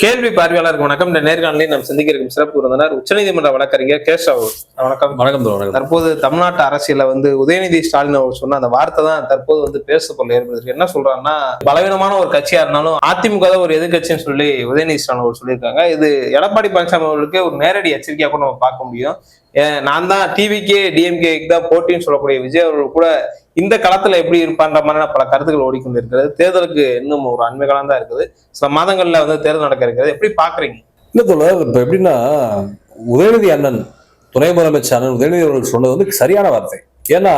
கேள்வி பார்வையாளருக்கு வணக்கம். இந்த நேர்காணலில் நாம் சந்திக்க இருக்கும் சிறப்பு விருந்தினர் உச்சநீதிமன்ற வழக்கறிஞர் கேசவ். வணக்கம். வணக்கம். தற்போது தமிழ்நாட்டு அரசியல உதயநிதி ஸ்டாலின் அவர் சொன்ன அந்த வார்த்தை தான் தற்போது பேசுபொருள் ஏற்படுத்திருக்கு. என்ன சொல்றாங்கன்னா, பலவீனமான ஒரு கட்சியா இருந்தாலும் அதிமுக தான் ஒரு எதிர்கட்சின்னு சொல்லி உதயநிதி ஸ்டாலின் அவர் சொல்லியிருக்காங்க. இது எடப்பாடி பழனிசாமி அவர்களுக்கு ஒரு நேரடி எச்சரிக்கையா கூட நம்ம பார்க்க முடியும். நான் தான் டிவிக்கே டிஎம்கேக்கு தான் போட்டின்னு சொல்லக்கூடிய விஜய் அவர்கள் கூட இந்த களத்துல எப்படி இருப்பான்ற மாதிரியான பல கருத்துக்கள் ஓடிக்கொண்டு இருக்கிறது. தேர்தலுக்கு இன்னும் ஒரு அண்மை காலம் தான் இருக்குது. சில மாதங்கள்ல தேர்தல் நடக்க இருக்கிறது. எப்படி பாக்குறீங்க? இல்ல தோழர், இப்ப எப்படின்னா, உதயநிதி அண்ணன், துணை முதலமைச்சர் அண்ணன் உதயநிதி அவர்கள் சொன்னது சரியான வார்த்தை. ஏன்னா,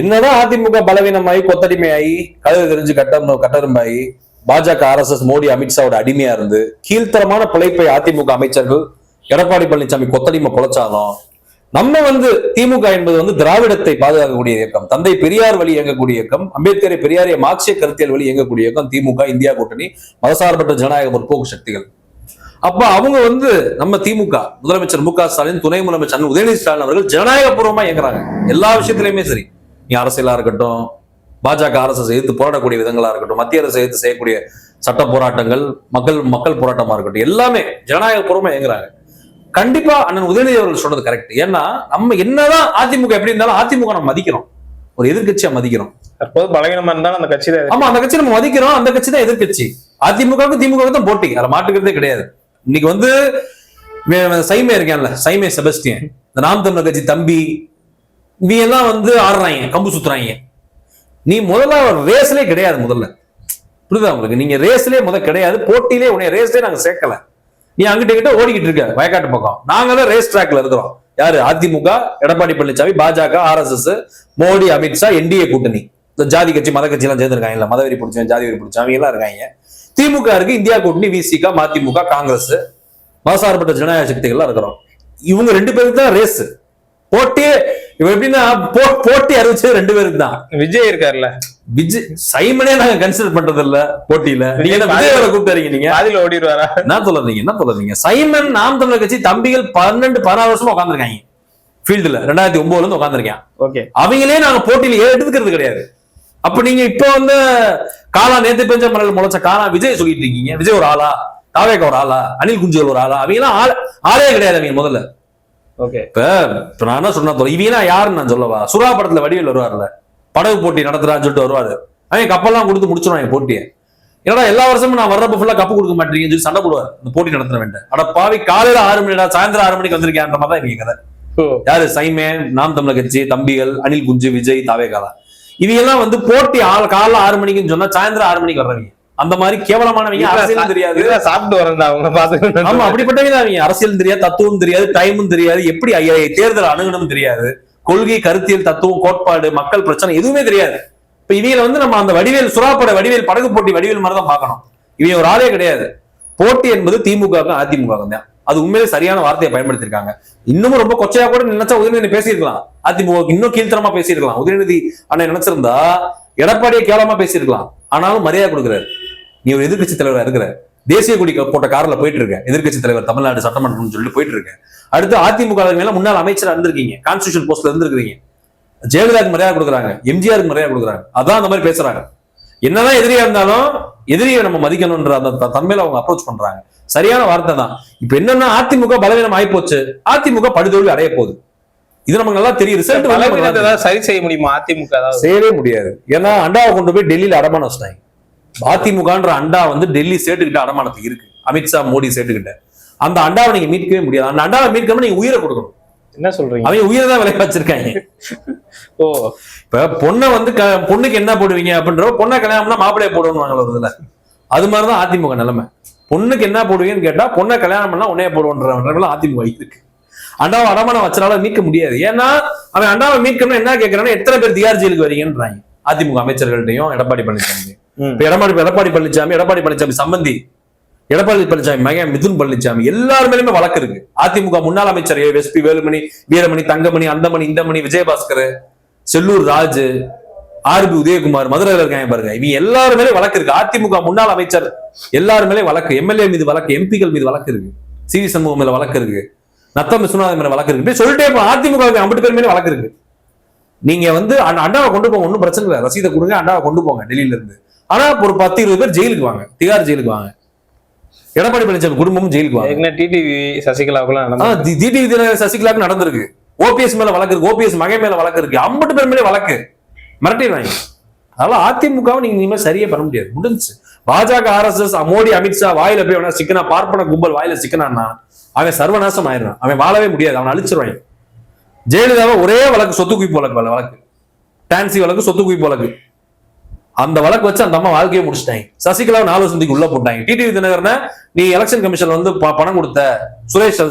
என்னதான் அதிமுக பலவீனமாயி கொத்தடிமையாயி கதவு தெரிஞ்சு கட்டரும்பாயி பாஜக RSS மோடி அமித்ஷாவோட அடிமையா இருந்து கீழ்த்தரமான பிழைப்பை அதிமுக அமைச்சர்கள் எடப்பாடி பழனிசாமி கொத்தடிமை பொழைச்சாலும், நம்ம திமுக என்பது திராவிடத்தை பாதுகாக்கக்கூடிய இயக்கம், தந்தை பெரியார் வழி இயங்கக்கூடிய இயக்கம், அம்பேத்கரை பெரியாரிய மார்க்சிய கருத்தியல் வழி இயங்கக்கூடிய இயக்கம் திமுக, இந்தியா கூட்டணி, மதசார்பற்ற ஜனநாயக முற்போக்கு சக்திகள். அப்ப அவங்க நம்ம திமுக முதலமைச்சர் மு க ஸ்டாலின், துணை முதலமைச்சர் உதயநிதி ஸ்டாலின் அவர்கள் ஜனநாயக பூர்வமா இயங்குறாங்க. எல்லா விஷயத்திலயுமே சரி, நீ அரசியலா இருக்கட்டும், பாஜக RSS எதிர்த்து போராடக்கூடிய விதங்களா இருக்கட்டும், மத்திய அரசு எதிர்த்து செய்யக்கூடிய சட்ட போராட்டங்கள், மக்கள் போராட்டமா இருக்கட்டும், எல்லாமே ஜனநாயக பூர்வமா இயங்குறாங்க. கண்டிப்பா அண்ணன் உதயநிதி அவர்கள் சொன்னது கரெக்ட். ஏன்னா, நம்ம என்னதான் அதிமுக எப்படி இருந்தாலும் அதிமுக நம்ம மதிக்கிறோம், ஒரு எதிர்கட்சியா மதிக்கிறோம். தற்போது பலவீனமா இருந்தாலும் அந்த கட்சி தான், ஆமா, அந்த கட்சி நம்ம மதிக்கிறோம். அந்த கட்சி தான் எதிர்கட்சி. அதிமுகவுக்கு திமுக தான் போட்டி, அதை மாட்டுக்கிறதே கிடையாது. இன்னைக்கு சைமே இருக்கேன்ல, சைமே செபஸ்டியன், இந்த நாம் தமிழர் கட்சி தம்பி, நீ எல்லாம் ஆடுறாங்க, கம்பு சுத்துறாங்க. நீ முதல்ல ரேஸ்லயே கிடையாது. முதல்ல புரியுதா உங்களுக்கு? நீங்க ரேஸ்லயே கிடையாது, போட்டியிலே உன்னை ரேஸ்லயே நாங்க சேர்க்கல. நீ அங்கிட்ட கிட்ட ஓடிக்கிட்டு இருக்க வயக்காட்டு பக்கம். நாங்க தான் ரேஸ் ட்ராக்ல இருக்கிறோம். யாரு? அதிமுக, எடப்பாடி பழனிசாமி, பாஜக, RSS, மோடி, அமித்ஷா, NDA கூட்டணி, இந்த ஜாதி கட்சி மத கட்சி எல்லாம் சேர்ந்திருக்காங்க. மதவெறி பிடிச்சவன், ஜாதி வெறி பிடிச்சவங்க எல்லாம் இருக்காங்க. திமுக இருக்கு, இந்தியா கூட்டணி, VCK, மதிமுக, காங்கிரஸ், மதசார்பற்ற ஜனநாயக சக்திகள் இருக்கிறோம். இவங்க ரெண்டு பேருக்கு தான் ரேஸ், போட்டி. எப்படின்னா, போட்டி அறிவிச்சது ரெண்டு பேருக்கு தான். விஜய் இருக்காருல்ல, விஜய் சைமனே நாங்க கன்சிடர் பண்றது இல்ல போட்டியில. நீங்க கூப்பிட்டாருங்க, நீங்க அதுல ஓடிடுவாரா? என்ன சொல்றீங்க? சைமன் நாம் தமிழர் கட்சி தம்பிகள் 12-16 வருஷமா உட்காந்துருக்காங்க ஃபீல்டுல. 2009 இருந்து உட்காந்துருக்கேன். ஓகே, அவங்களே நாங்க போட்டியில எடுத்துக்கிறது கிடையாது. அப்ப நீங்க இப்ப காலா நேத்து பெஞ்ச மணல் முளைச்ச காலா விஜய் சொல்லிட்டு இருக்கீங்க. விஜய் ஒரு ஆளா, தாவேகா ஒரு ஆளா, அனில் குஞ்சல் ஒரு ஆளா? அவங்க எல்லாம் ஆளே கிடையாது அவங்க முதல்ல. ஓகே, இப்ப நான் என்ன சொன்னா, இவங்க யாருன்னு நான் சொல்லவா? சுறா படத்துல வடிவேல் வருவார்ல, படகு போட்டி நடத்துறான்னு சொல்லிட்டு வருவாரு. அவங்க கப்பெல்லாம் கொடுத்து முடிச்சிருவாங்க போட்டியை. ஏன்னா எல்லா வருஷமும் நான் வர்றப்ப ஃபுல்லா கப்பு கொடுக்க மாட்டேங்கன்னு சொல்லி சண்டை போடுவார் இந்த போட்டி நடத்துற வேண்டாம். அட பாவி, காலையில 6 மணிடா, சாயந்தரம் 6 மணிக்கு வந்திருக்கேன்ற மாதிரி தான் இவங்க கதை. யாரு? சைமே, நாம் தமிழர் கட்சி தம்பிகள், அனில் குஞ்சு, விஜய், தாவேகாலா, இவங்க எல்லாம் போட்டி காலைல 6 மணிக்குன்னு சொன்னா சாயந்தரம் 6 மணிக்கு வர்றவங்க. அந்த மாதிரி கேவலமானவங்க. அரசியலும் தெரியாது, சாப்பிட்டு வரேன் அவங்க பாத்து. ஆமா, அப்படிப்பட்டவங்க அவங்க. அரசியலும் தெரியாது, தத்துவம் தெரியாது, டைமும் தெரியாது, எப்படி தேர்தல் அணுகணும் தெரியாது, கொள்கை, கருத்தியல், தத்துவம், கோட்பாடு, மக்கள் பிரச்சனை எதுவுமே தெரியாது. இப்ப இவங்க நம்ம அந்த வடிவேல் சுறாப்பட வடிவேல் படகு போட்டி வடிவேல் மாதிரிதான் பார்க்கணும். இவங்க ஒரு ஆளே கிடையாது. போட்டி என்பது திமுக அதிமுக தான். அது உண்மையிலே சரியான வார்த்தையை பயன்படுத்திருக்காங்க. இன்னமும் ரொம்ப கொச்சையா கூட நினைச்சா உதயநிதி பேசியிருக்கலாம். அதிமுக இன்னும் கீழ்த்தரமா பேசியிருக்கலாம். உதயநிதி அண்ணன் நினைச்சிருந்தா எடப்பாடியை கேவலமா பேசியிருக்கலாம். ஆனாலும் மரியாதை கொடுக்குறாரு. நீ ஒரு எதிர்கட்சி தலைவரா இருக்கிற, தேசிய கொடி போட்ட கார்ல போயிட்டு இருக்க, எதிர்கட்சி தலைவர் தமிழ்நாடு சட்டமன்றம் சொல்லிட்டு போயிட்டு இருக்க. அடுத்து அதிமுக முன்னாள் அமைச்சர் இருந்திருக்கீங்க, கான்ஸ்டிடியூஷன் போஸ்ட்ல இருந்திருக்கீங்க. ஜெயலலிதாவுக்கு மரியாதை கொடுக்குறாங்க, எம்ஜிஆருக்கு மரியாதை கொடுக்குறாங்க. அதான் அந்த மாதிரி பேசுறாங்க. என்னதான் எதிரியா இருந்தாலும் எதிரியை நம்ம மதிக்கணும்ன்ற அந்த தன்மையில அவங்க அப்ரோச் பண்றாங்க. சரியான வார்த்தை தான். இப்ப என்னன்னா, அதிமுக பலவீனம் ஆயிப்போச்சு, அதிமுக படுதோல்வி அடைய போகுது. இது நமக்கு நல்லா தெரியும். ரிசல்ட் சரி செய்ய முடியுமா? அதிமுக செய்யவே முடியாது. ஏன்னா அண்டாவை கொண்டு போய் டெல்லியில அடமானம் வச்சிட்டாங்க. அதிமுகன்ற அண்டா டெல்லி ஸ்டேட்டுக்கிட்ட அடமானத்துக்கு இருக்கு, அமித்ஷா மோடி ஸ்டேட்டுக்கிட்ட. அந்த அண்டாவை நீங்க மீட்கவே முடியாது. அந்த அண்டாவை மீட்கணும், நீங்க உயிரை கொடுக்கணும். என்ன சொல்றீங்க? அவங்க உயிரை தான் விலை வச்சிருக்காங்க. ஓ, இப்ப பொண்ணுக்கு என்ன போடுவீங்க அப்படின்ற, பொண்ணை கல்யாணம்னா மாப்பிள்ளைய போடுவாங்க வருதுல, அது மாதிரிதான் அதிமுக நிலைமை. பொண்ணுக்கு என்ன போடுவீங்கன்னு கேட்டா, பொண்ணை கல்யாணம் பண்ணா உன்னைய போடுவோன்ற அதிமுக இருக்கு. அண்டாவை அடமானம் வச்சனால மீட்க முடியாது. ஏன்னா அவன் அண்டாவை மீட்கணும் என்ன கேட்கறான்னா, எத்தனை பேர் திகார் ஜெயிலுக்கு வரீங்கன்றாங்க அதிமுக அமைச்சர்கள்ட்டையும் எடப்பாடி பழனிசாமி. இப்ப எடப்பாடி பழனிசாமி சம்பந்தி, எடப்பாடி பழனிசாமி மகன் மிதுன் பழனிசாமி, எல்லார் மேலுமே வழக்கு இருக்கு. அதிமுக முன்னாள் அமைச்சர் SP வேலுமணி, வீரமணி, தங்கமணி, அந்தமணி, இந்தமணி, விஜயபாஸ்கர், செல்லூர் ராஜு, RB உதயகுமார், மதுரையில் இருக்காங்க பாருங்க. இவங்க எல்லாரும் மேலே வழக்கு இருக்கு. அதிமுக முன்னாள் அமைச்சர் எல்லாரும் மேலே வழக்கு, MLA மீது வழக்கு, MPக்கள் மீது வழக்கு இருக்கு, CV சண்முகம் மேல வழக்கு இருக்கு, நத்தம் விஸ்வநாதன் மேல வழக்கு இருக்கு. சொல்லிட்டே அதிமுக 50 பேர் மேலே வழக்கு இருக்கு. நீங்க அண்டாவை கொண்டு போங்க, ஒன்னும் பிரச்சனை இல்லை, ரசீதை கொடுங்க, அண்டாவை கொண்டு போங்க டெல்லியில இருந்து. ஆனா ஒரு 10-20 பேர் ஜெயிலுக்கு வாங்க, திகார் ஜெயிலுக்கு வாங்க. எடப்பாடி பழனிசாமி குடும்பமும் ஜெயிலுக்கு வாங்க. டிடிவி சசிகலாவுக்குலாம் டிடிவி சசிகலாவுக்கு நடந்திருக்கு. ஓபிஎஸ் மேல வழக்கு இருக்கு, ஓபிஎஸ் மகன் மேல வழக்கு இருக்கு, 50 பேர் மேலே வழக்கு மிரட்டிடுவாங்க. அதனால அதிமுகவை நீங்க இனிமேல் சரியா பண்ண முடியாது, முடிஞ்சு. பாஜக RSS மோடி அமித்ஷா வாயில போய் வேணா சிக்கனா, பார்ப்பன கும்பல் வாயில சிக்கனான்னா அவன் சர்வநாசம் ஆயிடுறான், அவன் வாழவே முடியாது, அவனை அழிச்சிருவாங்க. ஜெயலலிதாவை ஒரே வழக்கு சொத்து குவிப்பு வழக்கு, டான்சி வழக்கு, சொத்து குவிப்பு வழக்கு, அந்த வழக்கு வச்சு அந்த அம்மா வாழ்க்கையை முடிச்சிட்டாங்க. சசிகலா 4 வருஷத்துக்கு உள்ள போட்டாங்க. டிடிவி தினகரனை நீ எலெக்ஷன் கமிஷன் வந்து பணம் கொடுத்த,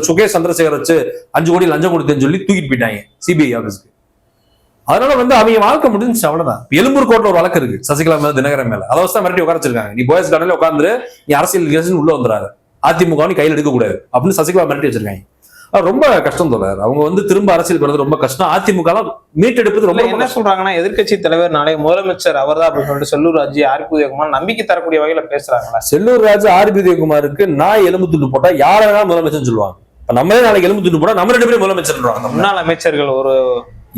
சுகேஷ் சந்திரசேகர் வச்சு 5 கோடி லஞ்சம் கொடுத்தேன்னு சொல்லி தூக்கிட்டு போயிட்டாங்க சிபிஐ ஆபீஸ்க்கு. அதனால வந்து அவங்க வாழ்க்கை முடிஞ்சு, அவ்வளவுதான். எழும்பூர் கோர்ட்ல ஒரு வழக்கு இருக்கு சசிகலா மேல, தினகரன் மேல. அதை வச்சு மிரட்டி உட்காரச்சிருக்காங்க. நீ போயஸ் கார்டன்ல உட்காந்து நீ அரசியல் உள்ள வந்துறாரு, அதிமுக நீ கையில் எடுக்க கூடாது அப்படின்னு சசிகலா மிரட்டி வச்சிருக்காங்க. ரொம்ப கஷ்டம் தோழர். அவங்க வந்து திரும்ப அரசியல் பண்றது ரொம்ப கஷ்டம். அதிமுக மீட்டெடுப்பது ரொம்ப என்ன சொல்றாங்கன்னா, எதிர்க்கட்சி தலைவர் நாளை முதலமைச்சர் அவர்தான் அப்படின்னு சொல்லிட்டு செல்லூர் ராஜு, ஆர்பி உதயகுமார் நம்பிக்கை தரக்கூடிய வகையில பேசுறாங்களா? செல்லூர் ராஜு, ஆர்பி உதயகுமாருக்கு நான் எலும்பு துண்டு போட்டா யார வேணாலும் முதலமைச்சர் சொல்லுவாங்க. இப்ப நம்மளே நாளைக்கு எலும்பு துண்டு போட்டா நம்ம 2 பேரும் முதலமைச்சர். முன்னாள் அமைச்சர்கள் ஒரு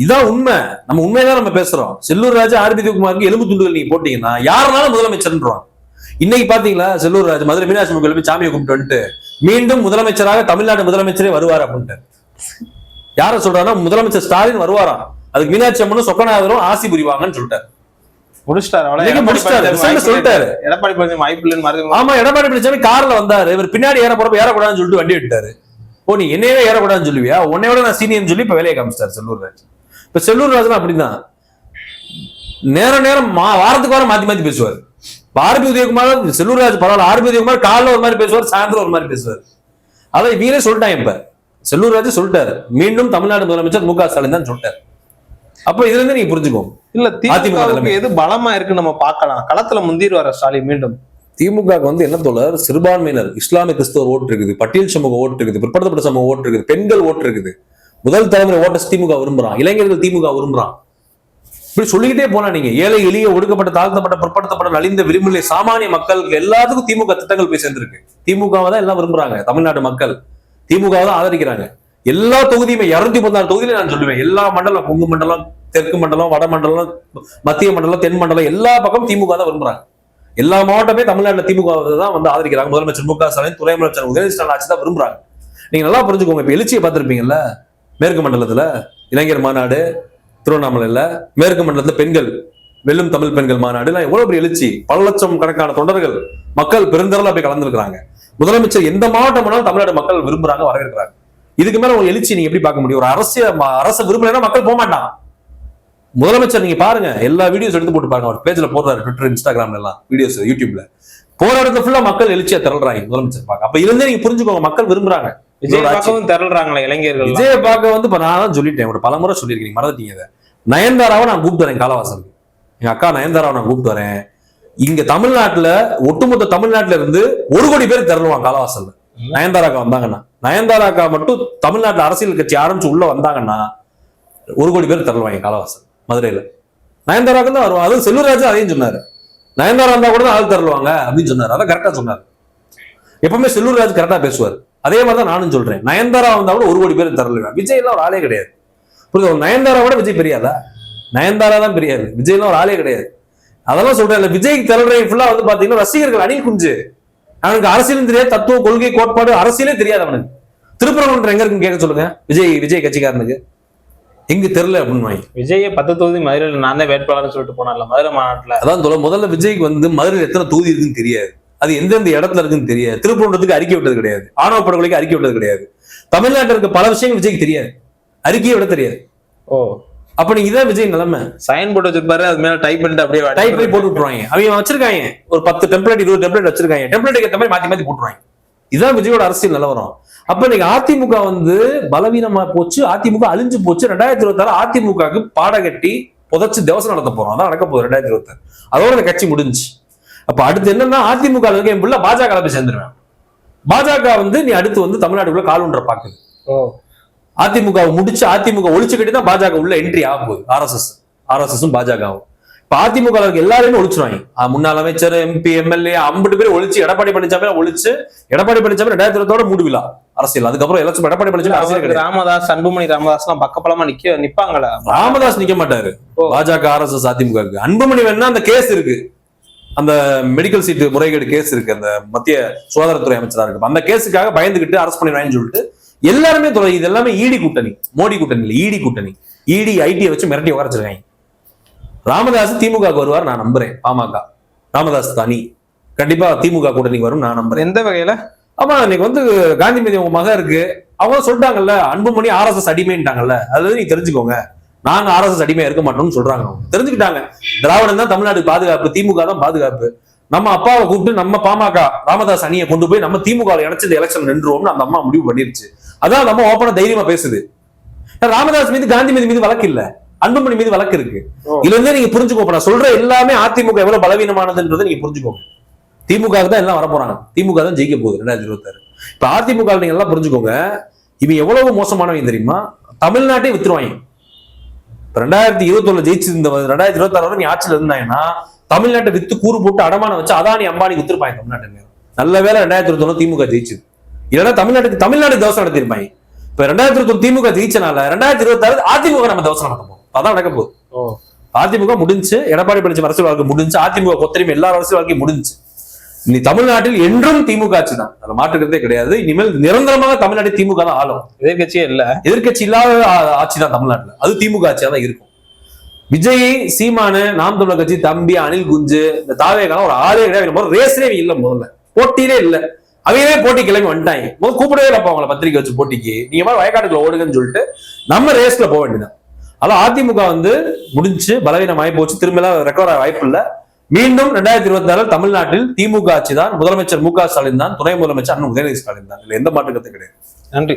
இதான் உண்மை. நம்ம உண்மையதான் நம்ம பேசுறோம். செல்லூர் ராஜு, ஆர்பி உதயகுமாருக்கு எலும்பு துண்டுகள் நீங்க போட்டீங்கன்னா யாருனாலும் முதலமைச்சர்ன்றான். இன்னைக்கு பாத்தீங்களா, செல்லூர் ராஜு மதுரை மீனாட்சி அம்மன் கோயிலுக்கு சாமியை கும்பிட்டு வந்துட்டு மீண்டும் முதலமைச்சராக தமிழ்நாடு முதலமைச்சரே வருவார் அப்படின்ட்டு யார சொல்றாருன்னா, முதலமைச்சர் ஸ்டாலின் வருவாராம், அதுக்கு மீனாட்சி அம்மனும் சொக்கநாதரும் ஆசி புரிவாங்கன்னு சொல்லிட்டாரு. சொல்லிட்டாரு. எடப்பாடி பழனிசாமி வாய்ப்பு இல்லைன்னு. ஆமா, எடப்பாடி பழனிசாமி கார்ல வந்தாரு, இவர் பின்னாடி ஏற போறப்ப ஏறக்கூடாதுன்னு சொல்லிட்டு வண்டி விட்டாரு. ஓ, நீ என்னையவே ஏறக்கூடாதுன்னு சொல்லுவியா, உன்னையோட நான் சீனியர்னு சொல்லி இப்ப வேலையை காமிச்சிட்டாரு செல்லூர் ராஜ். இப்ப செல்லூர் ராஜ் அப்படிதான் நேரம் வாரத்துக்கு வாரம் மாத்தி மாத்தி பேசுவார். ஆர்பி உதயகுமார், செல்லூர் ராஜ் பரவாயில்ல, ஆர்பி உதயகுமார் காலைல ஒரு மாதிரி பேசுவார், சாயந்தரம் ஒரு மாதிரி பேசுவார். அதை வீரே சொல்லிட்டாங்க. இப்ப செல்லூர் ராஜ் சொல்லிட்டாரு, மீண்டும் தமிழ்நாடு முதலமைச்சர் மு க ஸ்டாலின் தான் சொல்லிட்டாரு. அப்ப இதுல இருந்து நீங்க புரிஞ்சுக்கோங்க, இல்ல திமுக எது பலமா இருக்கு நம்ம பார்க்கலாம். களத்துல முந்திர் ஸ்டாலின் மீண்டும். திமுக வந்து என்ன தோழர், சிறுபான்மையினர், இஸ்லாமிய கிறிஸ்தவர் ஓட்டு இருக்குது, பட்டியல் சமூக ஓட்டு இருக்குது, பிற்படுத்தப்பட்ட சமூக ஓட்டு இருக்குது, பெண்கள் ஓட்டு இருக்குது, முதல் தலைமுறை ஓட்ட திமுக விரும்புறான், இளைஞர்கள் திமுக விரும்புறான். இப்படி சொல்லிக்கிட்டே போனா நீங்க ஏழை எளிய ஒடுக்கப்பட்ட தாழ்த்தப்பட்ட பிற்படுத்தப்பட்ட நலிந்த விரும்பிலை சாமானிய மக்களுக்கு எல்லாத்துக்கும் திமுக திட்டங்கள் போய் சேர்ந்திருக்கு. திமுகவை தான் எல்லாம் விரும்புறாங்க. தமிழ்நாட்டு மக்கள் திமுக தான் ஆதரிக்கிறாங்க. எல்லா தொகுதியுமே 216 தொகுதியில நான் சொல்லுவேன், எல்லா மண்டலம், கொங்கு மண்டலம், தெற்கு மண்டலம், வட மண்டலம், மத்திய மண்டலம், தென் மண்டலம், எல்லா பக்கம் திமுக தான் விரும்புறாங்க. எல்லா மாவட்டமே தமிழ்நாட்டில் திமுக தான் வந்து ஆதரிக்கிறாங்க. முதலமைச்சர் மு க ஸ்டாலின், துணை முதலமைச்சர் உதயநிதி ஸ்டாலின் ஆட்சி தான் விரும்புறாங்க. நீங்க நல்லா புரிஞ்சுக்கோங்க. இப்ப எழுச்சியை பார்த்திருப்பீங்கல்ல, மேற்கு மண்டலத்துல இளைஞர் மாநாடு, திருவண்ணாமலையில மேற்கு மண்டலத்துல பெண்கள் வெல்லும் தமிழ் பெண்கள் மாநாடு, எவ்வளவு பெரிய எழுச்சி, பல லட்சம் கணக்கான தொண்டர்கள், மக்கள் பெருந்தரலா போய் கலந்துருக்காங்க. முதலமைச்சர் எந்த மாவட்டம் வேணாலும் தமிழ்நாடு மக்கள் விரும்புறாங்க, வரவேற்கிறாங்க. இதுக்கு மேல ஒரு எழுச்சி நீங்க எப்படி பார்க்க முடியும்? ஒரு அரச விரும்பலைன்னா மக்கள் போக மாட்டான். முதலமைச்சர் நீங்க பாருங்க, எல்லா வீடியோஸ் எடுத்து போட்டு பாருங்க, அவர் பேஜ்ல போடுறாரு, ட்விட்டர், இன்ஸ்டாகிராம்ல எல்லாம் வீடியோஸ், யூடியூப்ல போற இடத்துல ஃபுல்லா மக்கள் எழுச்சியா திரள்றாங்க முதலமைச்சர் பார்க்க. அப்ப இருந்தே நீங்க புரிஞ்சுக்கோங்க, மக்கள் விரும்புறாங்க. விஜய் பார்க்கவும் திரள்றாங்களா இளைஞர்கள்? விஜய பார்க்க வந்து இப்ப நான் தான் சொல்லிட்டேன், ஒரு பலமுறை சொல்லியிருக்கீங்க, மறந்துட்டீங்க. நயன்தாராவை நான் கூப்பிட்டு வரேன் காலவாசலுக்கு, எங்க அக்கா நயன்தாராவை நான் கூப்பிட்டு வரேன். இங்க தமிழ்நாட்டுல ஒட்டுமொத்த தமிழ்நாட்டுல இருந்து 1 கோடி பேர் திரளுவாங்க காலவாசல்ல. நயன்தாராக்கா வந்தாங்கன்னா, நயன்தாராக்கா மட்டும் தமிழ்நாட்டுல அரசியல் கட்சி ஆரம்பிச்சு உள்ள வந்தாங்கன்னா 1 கோடி பேர் திரளுவாங்க காலவாசல் மதுரையில. நயன்தாராக்கு தான் வருவாங்க. அதுவும் செல்லூர் ராஜு அதையும் சொன்னாரு, நயன்தாரா இருந்தா கூட தான் ஆள் தரலுவாங்க அப்படின்னு சொன்னாரு. அதான் கரெக்டா சொன்னாரு. எப்பவுமே செல்லூர் ராஜ் கரெக்டா பேசுவார். அதே மாதிரிதான் நானும் சொல்றேன், நயன்தாரா வந்தா கூட 1 கோடி பேர் தரலுவேன். விஜய் எல்லாம் ஒரு ஆளே கிடையாது. புரியுது? நயன்தாரா கூட விஜய் பெரியாதா? நயன்தாரா தான் பெரியாது, விஜய் எல்லாம் ஒரு ஆளே கிடையாது. அதெல்லாம் சொல்றேன். விஜய் தரலை ஃபுல்லா வந்து பாத்தீங்கன்னா ரசிகர்கள் அணில் குஞ்சு. அவனுக்கு அரசியலும் தெரியாது, தத்துவ கொள்கை கோட்பாடு அரசியலே தெரியாது அவனுக்கு. திருப்பரங்குன்றம் எங்க இருக்குன்னு கேட்க சொல்லுங்க விஜய் கட்சிக்காரனுக்கு, எங்க தெரியல அப்படின்னு. விஜய் 10 தொகுதி மதுரையில் நான் தான் வேட்பாளர்னு சொல்லிட்டு போனால மதுரை மாநாட்டுல. அதான் முதல்ல விஜய்க்கு வந்து மதுரையில் எத்தனை தொகுதி இருக்குன்னு தெரியாது, அது எந்தெந்த இடத்துல இருக்குன்னு தெரியாது. திருப்பரங்குன்றத்துக்கு அறிக்கை விட்டது கிடையாது, ஆணவ படுகொலைக்கு அறிக்கை விட்டது கிடையாது. தமிழ்நாட்டில் இருக்க பல விஷயங்கள் விஜய்க்கு தெரியாது, அறிக்கையை விட தெரியாது. ஓ, அப்ப நீங்க இதான் விஜய் நிலைமை. சைன் போட்டு வச்சிருப்பாரு, அது மேல டைப் பண்ணிட்டு அப்படியே டைப் பண்ணி போட்டு விட்டுருவாங்க. அவங்க வச்சிருக்காங்க ஒரு 10 டெம்ப்ளேட் 20 டெம்ப்ளேட் வச்சிருக்காங்க, டெம்ப்ளேட் ஏற்ற மாதிரி மாத்தி மாத்தி போட்டுருவாங்க. இதுதான் விஜயோட அரசியல் நிலவரம். அப்ப இன்னைக்கு அதிமுக வந்து பலவீனமா போச்சு, அதிமுக அழிஞ்சு போச்சு. 2026 அதிமுகவுக்கு பாட கட்டி புதைச்சு தேவசம் நடத்த போறோம். அதான் நடக்க போகுது 2026. அதோட அந்த கட்சி முடிஞ்சு. அப்ப அடுத்து என்னன்னா, அதிமுக என் புள்ள பாஜக போய் சேர்ந்துருவேன். பாஜக வந்து நீ அடுத்து வந்து தமிழ்நாட்டுக்குள்ள காலுன்ற பாக்குது. அதிமுக முடிச்சு அதிமுக ஒழிச்சு கட்டி தான் பாஜக உள்ள என்ட்ரி ஆகும் போகுது. ஆர்எஸ்எஸும் பாஜகவும். இப்ப அதிமுக எல்லாருமே ஒழிச்சுருவாங்க. முன்னாள் அமைச்சர், எம்பி, எம்எல்ஏ 50 பேர் ஒழிச்சு எடப்பாடி பழனிசாமி ஒழிச்சு, எடப்பாடி பழனிசாமி 2020 மூடுவிழா அரசியல். அதுக்கப்புறம் எலெக்ஷன் எடப்பாடி பழனிசாமி ராமதாஸ், அன்புமணி ராமதாஸ் எல்லாம் பக்கபலமா நிப்பாங்களா? ராமதாஸ் நிக்க மாட்டாரு. பாஜக, ஆர்எஸ்எஸ், அதிமுக. அன்புமணி வேணா அந்த கேஸ் இருக்கு, அந்த மெடிக்கல் சீட்டு முறைகேடு கேஸ் இருக்கு, அந்த மத்திய சுகாதாரத்துறை அமைச்சரா இருக்கு, அந்த கேஸுக்காக பயந்துகிட்டு அரெஸ்ட் பண்ணிடுவாங்கன்னு சொல்லிட்டு எல்லாருமே இது எல்லாமே இடி கூட்டணி, மோடி கூட்டணி இல்ல, இடி கூட்டணி. இடி ஐடியை வச்சு மிரட்டி உட்காரச்சிருக்காங்க. ராமதாஸ் திமுக வருவார் நான் நம்புறேன். பாமக ராமதாஸ் தனி கண்டிப்பா திமுக கூட்டணிக்கு வரும் நான் நம்புறேன். எந்த வகையில? ஆமா, இன்னைக்கு வந்து காந்திமதி உங்க மகன் இருக்கு, அவங்க சொல்லிட்டாங்கல்ல, அன்புமணி RSS அடிமைன்ட்டாங்கல்ல, அது நீ தெரிஞ்சுக்கோங்க, நாங்க RSS அடிமையா இருக்க மாட்டோம்னு சொல்றாங்க. தெரிஞ்சுக்கிட்டாங்க, திராவிடம் தான் தமிழ்நாடு பாதுகாப்பு, திமுக தான் பாதுகாப்பு. நம்ம அப்பாவை கூப்பிட்டு நம்ம பாமக ராமதாஸ் அணியை கொண்டு போய் நம்ம திமுக இணைச்சு இந்த எலெக்ஷன் நின்றுவோம்னு அந்த அம்மா முடிவு பண்ணிருச்சு. அதான் நம்ம ஓப்பனா தைரியமா பேசுது. ராமதாஸ் மீது காந்திமதி மீது வழக்கு இல்ல, அன்புமணி மீது வழக்கு இருக்கு. இதுல இருந்தே நீங்க புரிஞ்சுக்கோ, நான் சொல்ற எல்லாமே அதிமுக எவ்வளவு பலவீனமானதுன்றதை நீங்க புரிஞ்சுக்கோங்க. திமுக தான் எல்லாம் வர போறாங்க, திமுக தான் ஜெயிக்க போகுது 2026. இப்ப அதிமுக நீங்க எல்லாம் புரிஞ்சுக்கோங்க, இவன் எவ்வளவு மோசமானவங்க தெரியுமா? தமிழ்நாட்டை வித்துருவாங்க. 2021 ஜெயிச்சிருந்த 2026 வரை நீ ஆட்சியில் இருந்தாங்கன்னா தமிழ்நாட்டை வித்து கூறு போட்டு அடமானம் வச்சு அதானி அம்பானி வித்துருப்பாங்க தமிழ்நாட்டு. நல்ல வேலை 2021 திமுக ஜெயிச்சது, இல்லைன்னா தமிழ்நாடு தவசம் நடத்திருப்பாங்க. இப்ப 2021 திமுக ஜெயிச்சனால 2026 அதிமுக நம்ம தவசம் நடத்தப்போம். அதான் நடக்க போகுது. அதிமுக முடிஞ்சு, எடப்பாடி பழனிசாமி அரசியல் வாழ்க்கை முடிஞ்சு, அதிமுக கொத்தரிமை எல்லா அரசியல் வாழ்க்கையும் முடிஞ்சு. இனி தமிழ்நாட்டில் என்றும் திமுக ஆட்சி தான், அதை மாற்றுக்கிறதே கிடையாது. இனிமேல் நிரந்தரமாக தமிழ்நாட்டில் திமுக தான் ஆளும். எதிர்கட்சியே இல்ல, எதிர்கட்சி இல்லாத ஆட்சி தான் தமிழ்நாட்டில், அது திமுக ஆட்சியா தான் இருக்கும். விஜய், சீமானு, நாம் தமிழர் கட்சி, தம்பி, அனில் குஞ்சு, இந்த தாவேக்கான ஒரு ஆளே கிடையாது. ரேஸ்லயே இல்ல, முதல்ல போட்டியிலே இல்ல, அவையே போட்டி கிளம்பி வந்துட்டாங்க. முதல் கூப்பிடவே இல்லப்பா அவங்களை பத்திரிக்கை வச்சு போட்டிக்கு, நீங்க மாதிரி வயக்காட்டுக்குள்ள ஓடுங்கன்னு சொல்லிட்டு நம்ம ரேஸ்ல போக வேண்டியதான். அதான் அதிமுக வந்து முடிஞ்சு பலவீனம் ஆகி போச்சு, திரும்ப ரெக்கவர் ஆக வாய்ப்பு இல்ல. மீண்டும் 2026 தமிழ்நாட்டில் திமுக ஆட்சி தான், முதலமைச்சர் மு க ஸ்டாலின் தான், துணை முதலமைச்சர் அண்ணன் உதயநிதி ஸ்டாலின் தான், இதுல எந்த மாற்று கருத்தும் கிடையாது. நன்றி.